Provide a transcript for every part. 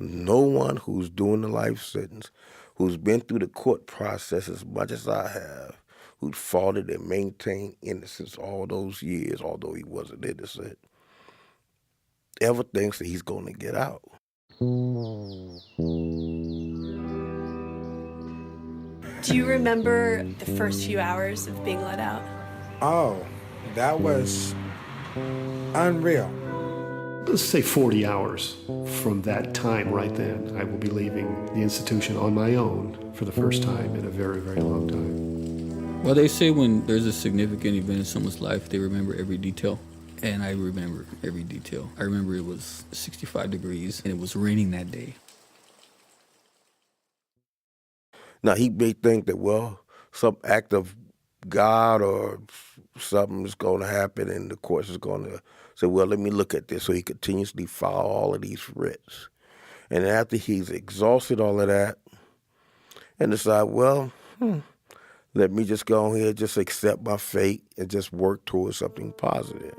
No one who's doing the life sentence, who's been through the court process as much as I have, who's fought it and maintained innocence all those years, although he wasn't innocent, ever thinks that he's going to get out. Do you remember the first few hours of being let out? Oh, that was unreal. Let's say 40 hours from that time right then. I will be leaving the institution on my own for the first time in a very, very long time. Well, they say when there's a significant event in someone's life, they remember every detail. And I remember every detail. I remember it was 65 degrees and it was raining that day. Now, he may think that, well, some act of God or something is going to happen and the court is going to say, well, let me look at this. So he continuously file all of these writs. And after he's exhausted all of that and decide, well, let me just go on here, just accept my fate and just work towards something positive.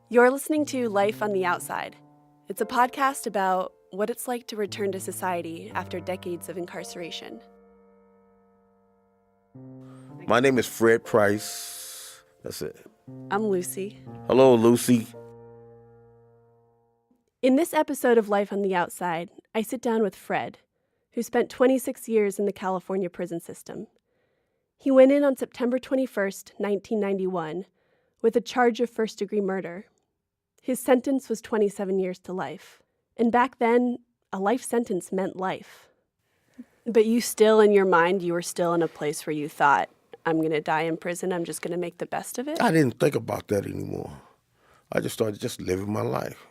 You're listening to Life on the Outside. It's a podcast about what it's like to return to society after decades of incarceration. My name is Fred Price. That's it. I'm Lucy. Hello, Lucy. In this episode of Life on the Outside, I sit down with Fred, who spent 26 years in the California prison system. He went in on September 21st, 1991, with a charge of first-degree murder. His sentence was 27 years to life. And back then, a life sentence meant life. But you still, in your mind, you were still in a place where you thought, I'm going to die in prison, I'm just going to make the best of it? I didn't think about that anymore. I just started just living my life.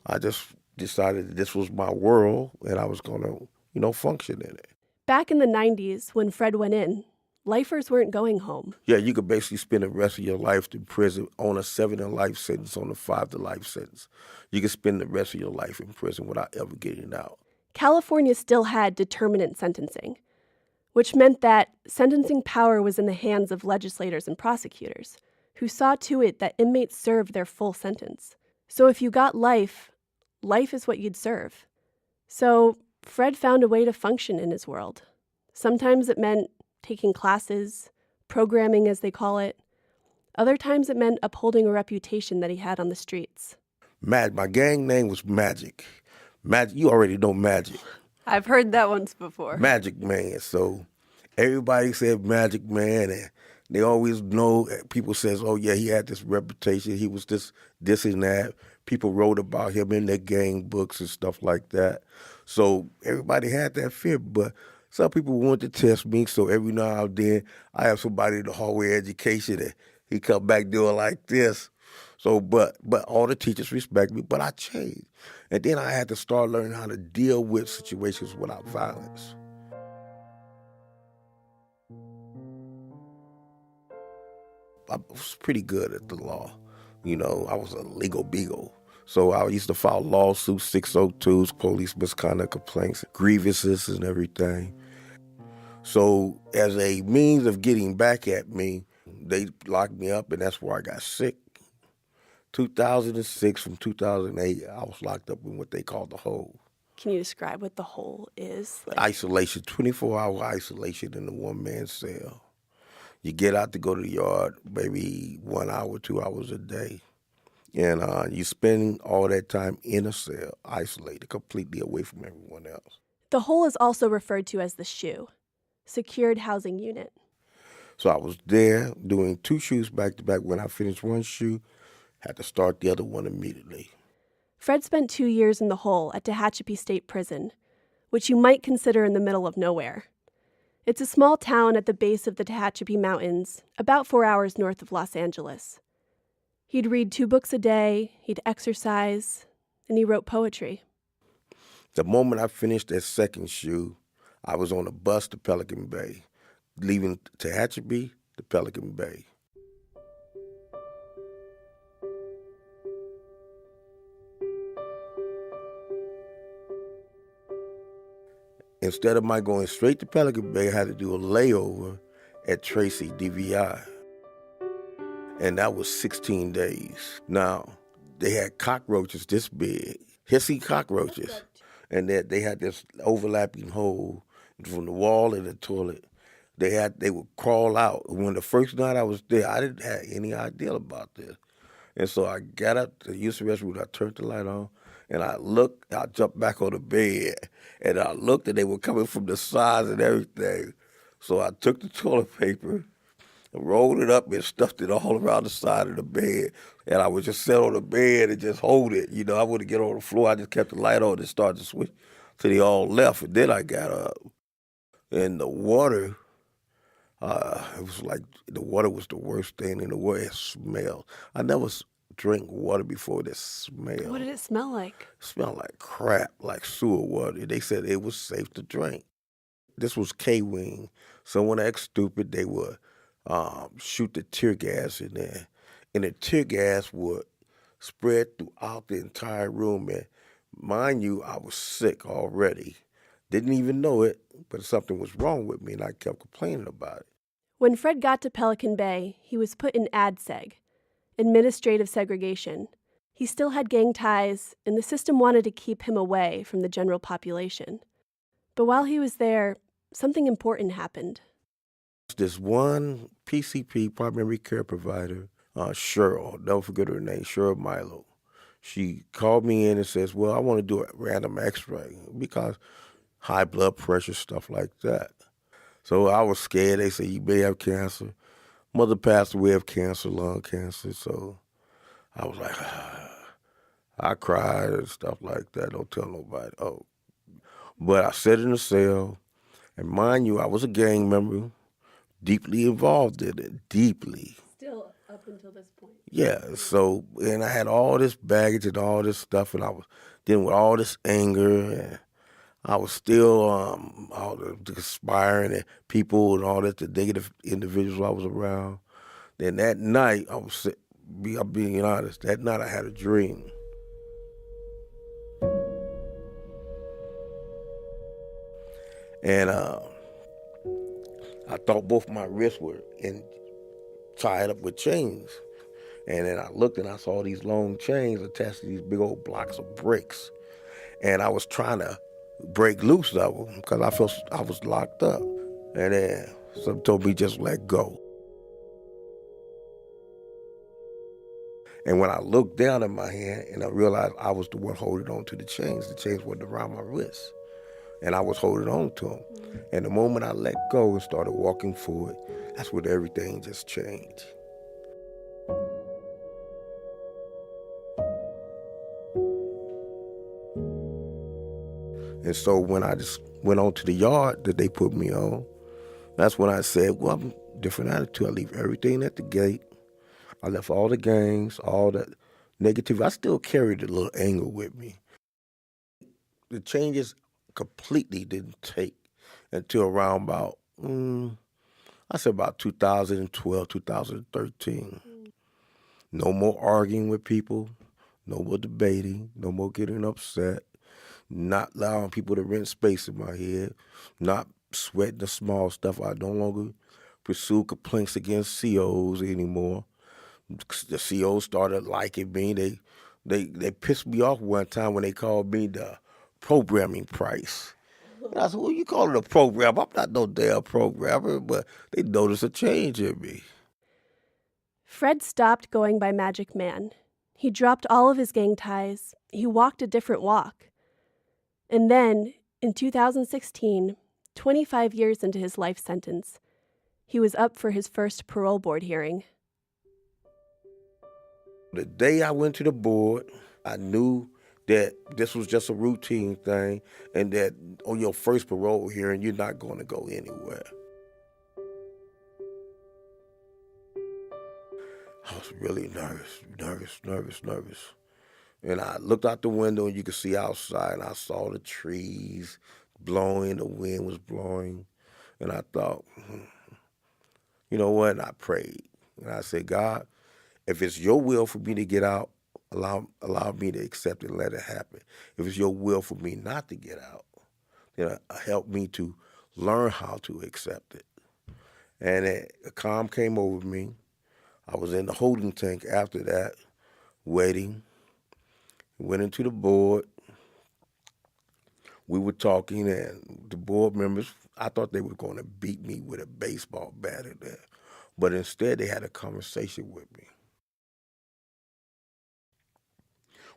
I just decided that this was my world and I was going to, function in it. Back in the 90s, when Fred went in, lifers weren't going home. Yeah, you could basically spend the rest of your life in prison on a 7-to-life sentence, on a 5-to-life sentence. You could spend the rest of your life in prison without ever getting out. California still had determinate sentencing, which meant that sentencing power was in the hands of legislators and prosecutors, who saw to it that inmates served their full sentence. So if you got life, life is what you'd serve. So Fred found a way to function in his world. Sometimes it meant taking classes, programming as they call it. Other times it meant upholding a reputation that he had on the streets. My gang name was Magic. Magic, you already know Magic. I've heard that once before. Magic Man. So everybody said Magic Man, and they always know, people says, oh yeah, he had this reputation, he was this and that. People wrote about him in their gang books and stuff like that. So everybody had that fear, but some people wanted to test me, so every now and then I have somebody in the hallway education and he come back doing like this. So, but all the teachers respect me, but I changed. And then I had to start learning how to deal with situations without violence. I was pretty good at the law. I was a legal beagle. So I used to file lawsuits, 602s, police misconduct complaints, grievances and everything. So as a means of getting back at me, they locked me up, and that's where I got sick. 2006 from 2008, I was locked up in what they call the hole. Can you describe what the hole is? Isolation, 24-hour isolation in a one-man cell. You get out to go to the yard maybe 1 hour, 2 hours a day. And you spend all that time in a cell, isolated, completely away from everyone else. The hole is also referred to as the SHU, Secured Housing Unit. So I was there doing 2 shoes back to back. When I finished one shoe, had to start the other one immediately. Fred spent 2 years in the hole at Tehachapi State Prison, which you might consider in the middle of nowhere. It's a small town at the base of the Tehachapi Mountains, about 4 hours north of Los Angeles. He'd read 2 books a day, he'd exercise, and he wrote poetry. The moment I finished that second shoe, I was on a bus to Pelican Bay, leaving Tehachapi to Pelican Bay. Instead of my going straight to Pelican Bay, I had to do a layover at Tracy, DVI. And that was 16 days. Now, they had cockroaches this big, hissy cockroaches. And they had this overlapping hole from the wall of the toilet. They would crawl out. When the first night I was there, I didn't have any idea about this. And so I got up to use the restroom, I turned the light on, and I jumped back on the bed, and I looked, and they were coming from the sides and everything. So I took the toilet paper, rolled it up, and stuffed it all around the side of the bed. And I would just sit on the bed and just hold it. You know, I wouldn't get on the floor. I just kept the light on and started to switch till they all left. And then I got up. And the water, it was like the water was the worst thing in the world. It smelled. I never drank water before that smelled. What did it smell like? It smelled like crap, like sewer water. They said it was safe to drink. This was K-Wing. Someone act stupid, they would shoot the tear gas in there. And the tear gas would spread throughout the entire room. And mind you, I was sick already. Didn't even know it, but something was wrong with me, and I kept complaining about it. When Fred got to Pelican Bay, he was put in ADSEG, administrative segregation. He still had gang ties, and the system wanted to keep him away from the general population. But while he was there, something important happened. This one PCP, primary care provider, Cheryl, don't forget her name, Cheryl Milo. She called me in and says, well, I want to do a random x-ray because high blood pressure, stuff like that. So I was scared. They said, you may have cancer. Mother passed away of cancer, lung cancer. So I was like, I cried and stuff like that. Don't tell nobody. Oh. But I sat in the cell, and mind you, I was a gang member, deeply involved in it, deeply. Still up until this point. Yeah, so, and I had all this baggage and all this stuff, and I was dealing with all this anger, and I was still all the conspiring at people and all that, the negative individuals I was around. Then that night, I'm being honest, that night I had a dream. And I thought both my wrists were tied up with chains. And then I looked and I saw these long chains attached to these big old blocks of bricks. And I was trying to break loose of them because I felt I was locked up. And then something told me just let go. And when I looked down at my hand and I realized I was the one holding on to the chains weren't around my wrists. And I was holding on to them. And the moment I let go and started walking forward, that's when everything just changed. And so when I just went on to the yard that they put me on, that's when I said, well, I'm different attitude. I leave everything at the gate. I left all the gangs, all that negativity. I still carried a little anger with me. The changes completely didn't take until around about, I said about 2012, 2013. No more arguing with people, no more debating, no more getting upset, not allowing people to rent space in my head, not sweating the small stuff. I no longer pursue complaints against COs anymore. The COs started liking me. They pissed me off one time when they called me the programming price. And I said, well, you call it a program. I'm not no damn programmer, but they noticed a change in me. Fred stopped going by Magic Man. He dropped all of his gang ties. He walked a different walk. And then, in 2016, 25 years into his life sentence, he was up for his first parole board hearing. The day I went to the board, I knew that this was just a routine thing and that on your first parole hearing, you're not going to go anywhere. I was really nervous. And I looked out the window and you could see outside and I saw the trees blowing, the wind was blowing. And I thought, you know what? And I prayed. And I said, God, if it's your will for me to get out, allow me to accept it and let it happen. If it's your will for me not to get out, then help me to learn how to accept it. And a calm came over me. I was in the holding tank after that, waiting. Went into the board. We were talking, and the board members, I thought they were going to beat me with a baseball bat in there. But instead, they had a conversation with me.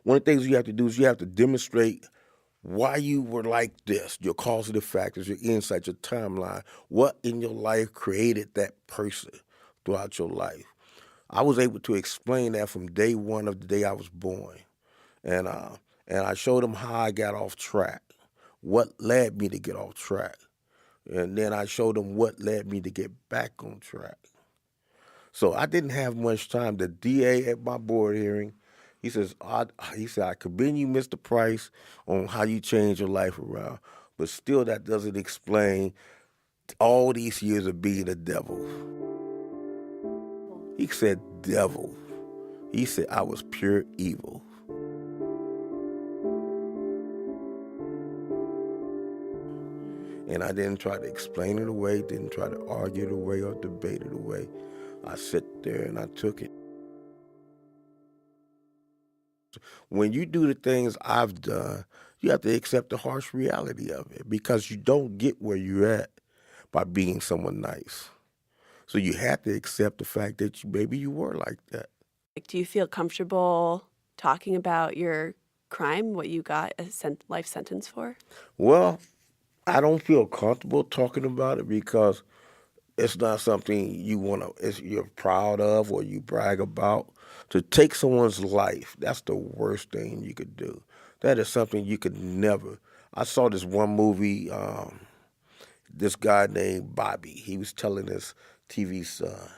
One of the things you have to do is you have to demonstrate why you were like this, your causative factors, your insights, your timeline, what in your life created that person throughout your life. I was able to explain that from day one of the day I was born. And I showed them how I got off track, what led me to get off track. And then I showed them what led me to get back on track. So I didn't have much time. The DA at my board hearing, he said, I commend you, Mr. Price, on how you changed your life around. But still, that doesn't explain all these years of being a devil. He said devil. He said I was pure evil. And I didn't try to explain it away, didn't try to argue it away or debate it away. I sat there and I took it. When you do the things I've done, you have to accept the harsh reality of it because you don't get where you're at by being someone nice. So you have to accept the fact that maybe you were like that. Do you feel comfortable talking about your crime, what you got a life sentence for? Well, I don't feel comfortable talking about it because it's not something you're proud of or you brag about. To take someone's life, that's the worst thing you could do. That is something you could never. I saw this one movie, this guy named Bobby. He was telling his TV son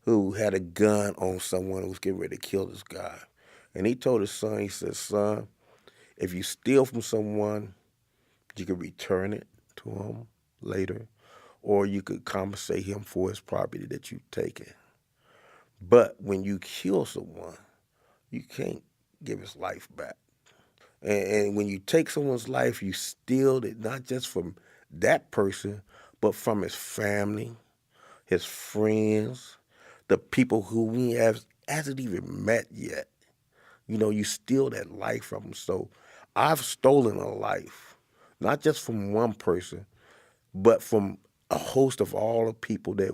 who had a gun on someone who was getting ready to kill this guy. And he told his son, he said, son, if you steal from someone, you can return it to him later, or you could compensate him for his property that you've taken. But when you kill someone, you can't give his life back. And when you take someone's life, you steal it not just from that person, but from his family, his friends, the people who he hasn't even met yet. You know, you steal that life from them. So I've stolen a life, not just from one person, but from a host of all the people that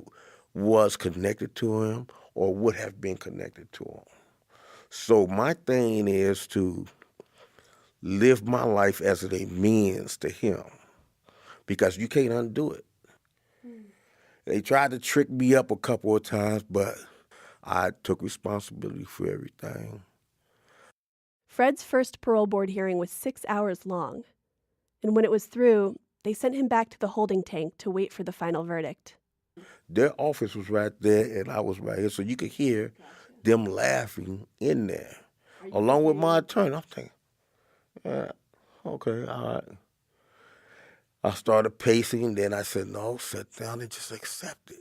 was connected to him or would have been connected to him. So my thing is to live my life as it means to him because you can't undo it. They tried to trick me up a couple of times, but I took responsibility for everything. Fred's first parole board hearing was 6 hours long. And when it was through, they sent him back to the holding tank to wait for the final verdict. Their office was right there, and I was right here, so you could hear them laughing in there, along with my attorney. I'm thinking, yeah, okay, all right. I started pacing, then I said, no, sit down and just accept it.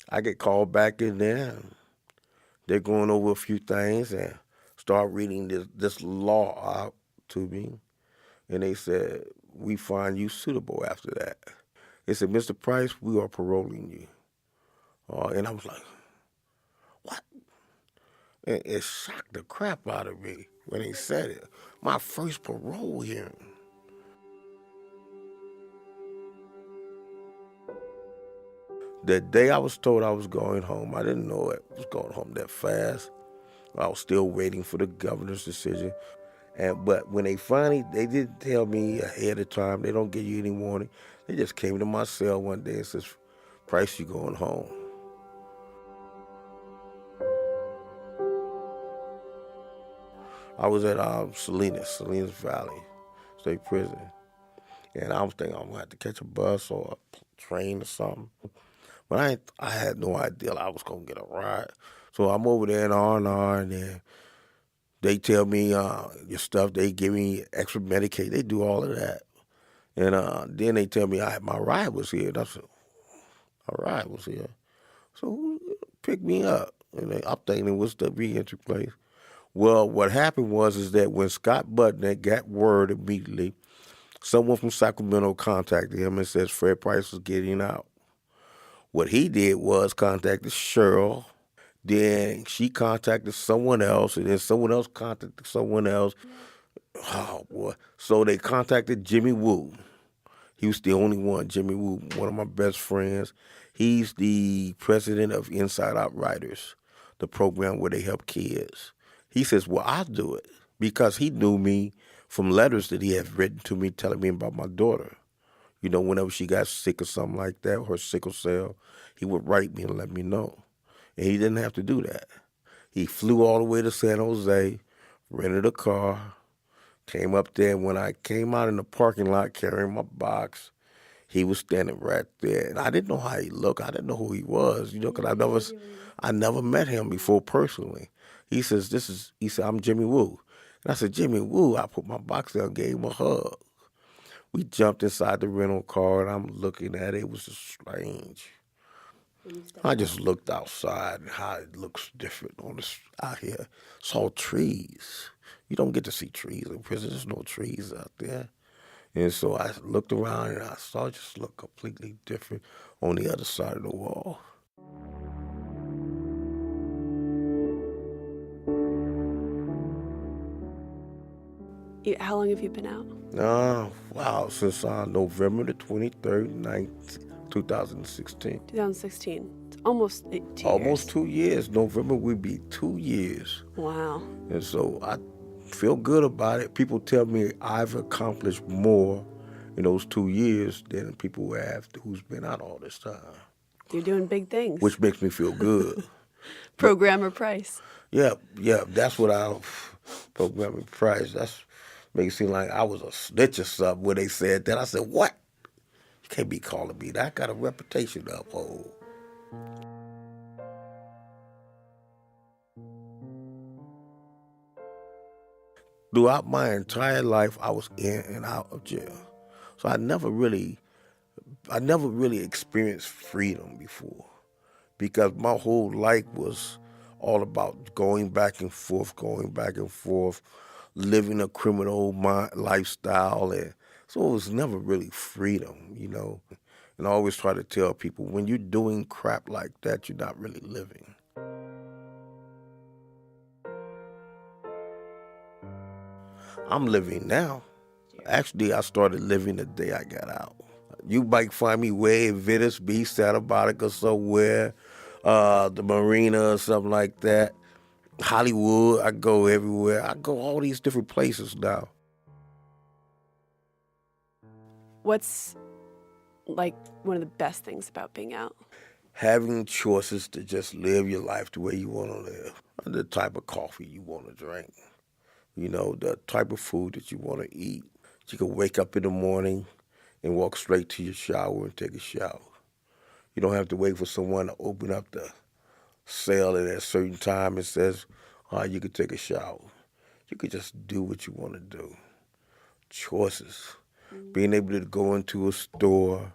I get called back in there, and they're going over a few things and start reading this law out to me. And they said, we find you suitable after that. They said, Mr. Price, we are paroling you. And I was like, what? And it shocked the crap out of me when they said it. My first parole hearing. The day I was told I was going home, I didn't know it was going home that fast. I was still waiting for the governor's decision. But when they didn't tell me ahead of time. They don't give you any warning. They just came to my cell one day and says, Price, you going home. I was at Salinas Valley State Prison. And I was thinking I'm going to have to catch a bus or a train or something. But I had no idea I was going to get a ride. So I'm over there in R&R, and then they tell me your stuff. They give me extra Medicaid. They do all of that. And then they tell me my ride was here. And I said, my ride was here. So who picked me up? And I'm thinking it was the reentry place. Well, what happened was that when Scott Butner got word immediately, someone from Sacramento contacted him and says Fred Price was getting out. What he did was contacted Cheryl, Then she contacted someone else, and then someone else contacted someone else. Oh, boy. So they contacted Jimmy Woo. He was the only one, Jimmy Woo, one of my best friends. He's the president of Inside Out Writers, the program where they help kids. He says, well, I'll do it, because he knew me from letters that he had written to me telling me about my daughter. You know, whenever she got sick or something like that, her sickle cell, he would write me and let me know. And he didn't have to do that. He flew all the way to San Jose, rented a car, came up there, and when I came out in the parking lot carrying my box, he was standing right there. And I didn't know how he looked. I didn't know who he was, you know, because I never met him before personally. He says, I'm Jimmy Woo. And I said, Jimmy Woo. I put my box down, gave him a hug. We jumped inside the rental car, and I'm looking at it. It was just strange. I just looked outside and how it looks different out here. Saw trees. You don't get to see trees in prison. There's no trees out there. And so I looked around and I saw it just look completely different on the other side of the wall. How long have you been out? Wow, since November the 23rd, 2016. 2016. It's almost 2 years. Almost 2 years. November will be 2 years. Wow. And so I feel good about it. People tell me I've accomplished more in those 2 years than people have who's been out all this time. You're doing big things. Which makes me feel good. Programmer Price. Yeah, that's what Programmer Price. That's make it seem like I was a snitch or something when they said that. I said, what? You can't be calling me that. I got a reputation to uphold. Throughout my entire life, I was in and out of jail. So I never really experienced freedom before, because my whole life was all about going back and forth, living a criminal lifestyle. And so it was never really freedom, you know. And I always try to tell people, when you're doing crap like that, you're not really living. I'm living now. Actually, I started living the day I got out. You might find me way in Venice Beach, Santa Monica, somewhere, the Marina or something like that. Hollywood, I go everywhere. I go all these different places now. What's like one of the best things about being out? Having choices to just live your life the way you want to live. The type of coffee you want to drink. You know, the type of food that you want to eat. You can wake up in the morning and walk straight to your shower and take a shower. You don't have to wait for someone to open up the cell at a certain time and says, you could take a shower. You could just do what you want to do. Choices. Being able to go into a store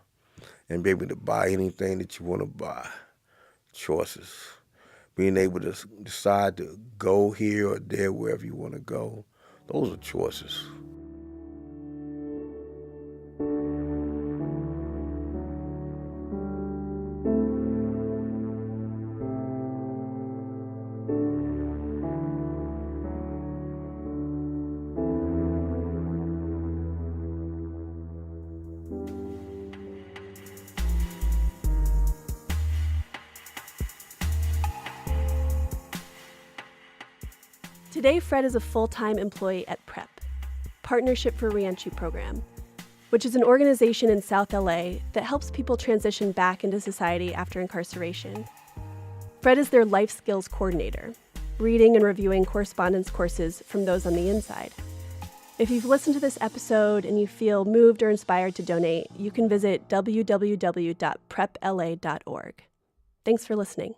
and be able to buy anything that you want to buy. Choices. Being able to decide to go here or there, wherever you want to go. Those are choices. Today, Fred is a full-time employee at PrEP, Partnership for Reentry Program, which is an organization in South LA that helps people transition back into society after incarceration. Fred is their life skills coordinator, reading and reviewing correspondence courses from those on the inside. If you've listened to this episode and you feel moved or inspired to donate, you can visit www.prepla.org. Thanks for listening.